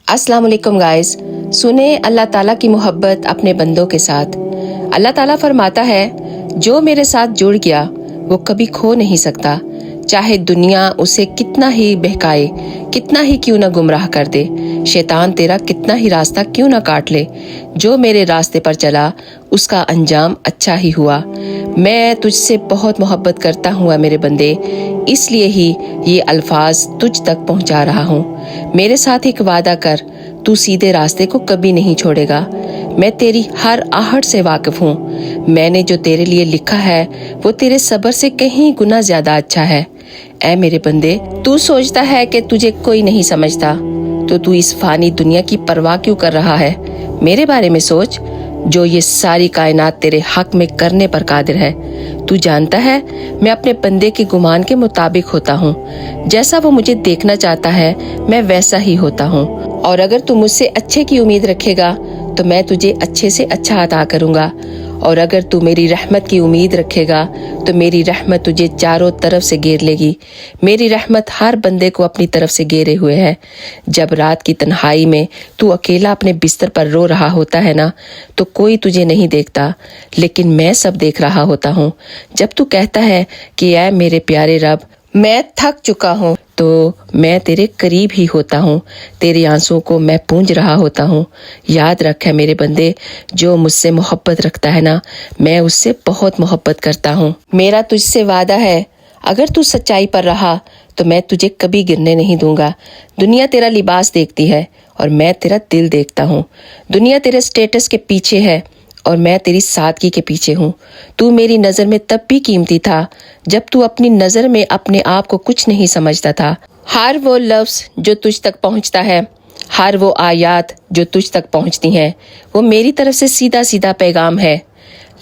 अस्सलाम वालेकुम गाइस। सुने अल्लाह ताला की मोहब्बत अपने बंदों के साथ। अल्लाह ताला फरमाता है, जो मेरे साथ जुड़ गया वो कभी खो नहीं सकता, चाहे दुनिया उसे कितना ही बहकाए, कितना ही क्यों ना गुमराह कर दे, शैतान तेरा कितना ही रास्ता क्यों ना काट ले। जो मेरे रास्ते पर चला उसका अंजाम अच्छा ही हुआ। मैं तुझसे बहुत मोहब्बत करता हूँ मेरे बंदे, इसलिए ही ये अल्फाज तुझ तक पहुँचा रहा हूँ। मेरे साथ एक वादा कर, तू सीधे रास्ते को कभी नहीं छोड़ेगा। मैं तेरी हर आहट से वाकिफ हूँ। मैंने जो तेरे लिए लिखा है वो तेरे सब्र से कहीं गुना ज्यादा अच्छा है। ऐ मेरे बंदे, तू सोचता है कि तुझे कोई नहीं समझता, तो तू इस फानी दुनिया की परवाह क्यों कर रहा है? मेरे बारे में सोच, जो ये सारी कायनात तेरे हक में करने पर कादिर है। तू जानता है मैं अपने बंदे के गुमान के मुताबिक होता हूँ। जैसा वो मुझे देखना चाहता है मैं वैसा ही होता हूँ, और अगर तू मुझसे अच्छे की उम्मीद रखेगा तो मैं तुझे अच्छे से अच्छा अता करूँगा, और अगर तू मेरी रहमत की उम्मीद रखेगा तो मेरी रहमत तुझे चारों तरफ से घेर लेगी। मेरी रहमत हर बंदे को अपनी तरफ से घेरे हुए है। जब रात की तन्हाई में तू अकेला अपने बिस्तर पर रो रहा होता है ना, तो कोई तुझे नहीं देखता, लेकिन मैं सब देख रहा होता हूँ। जब तू कहता है कि ऐ मेरे प्यारे रब, मैं थक चुका हूँ, तो मैं तेरे करीब ही होता हूँ। तेरे आंसुओं को मैं पूंझ रहा होता हूँ। याद रख है मेरे बंदे, जो मुझसे मोहब्बत रखता है ना, मैं उससे बहुत मोहब्बत करता हूँ। मेरा तुझसे वादा है, अगर तू सच्चाई पर रहा तो मैं तुझे कभी गिरने नहीं दूंगा। दुनिया तेरा लिबास देखती है और मैं तेरा दिल देखता हूँ। दुनिया तेरे स्टेटस के पीछे है और मैं तेरी सादगी के पीछे हूँ। तू मेरी नज़र में तब भी कीमती था जब तू अपनी नज़र में अपने आप को कुछ नहीं समझता था। हर वो लफ्ज़ जो तुझ तक पहुँचता है, हर वो आयात जो तुझ तक पहुँचती हैं, वो मेरी तरफ से सीधा सीधा पैगाम है।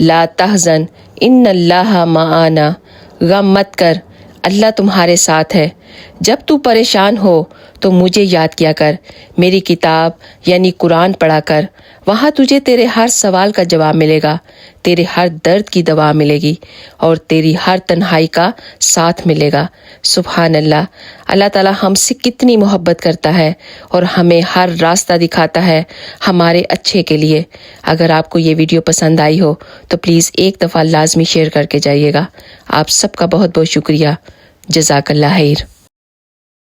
ला तहज़न इन्नल्लाह माआना, गम मत कर, अल्लाह तुम्हारे साथ है। जब तू परेशान हो तो मुझे याद किया कर। मेरी किताब यानी कुरान पढ़ा कर, वहाँ तुझे तेरे हर सवाल का जवाब मिलेगा, तेरे हर दर्द की दवा मिलेगी और तेरी हर तन्हाई का साथ मिलेगा। सुभान अल्लाह, अल्लाह ताला हमसे कितनी मोहब्बत करता है और हमें हर रास्ता दिखाता है हमारे अच्छे के लिए। अगर आपको ये वीडियो पसंद आई हो तो प्लीज़ एक दफ़ा लाजमी शेयर करके जाइएगा। आप सबका बहुत बहुत शुक्रिया। जज़ाकल्लाह खैर।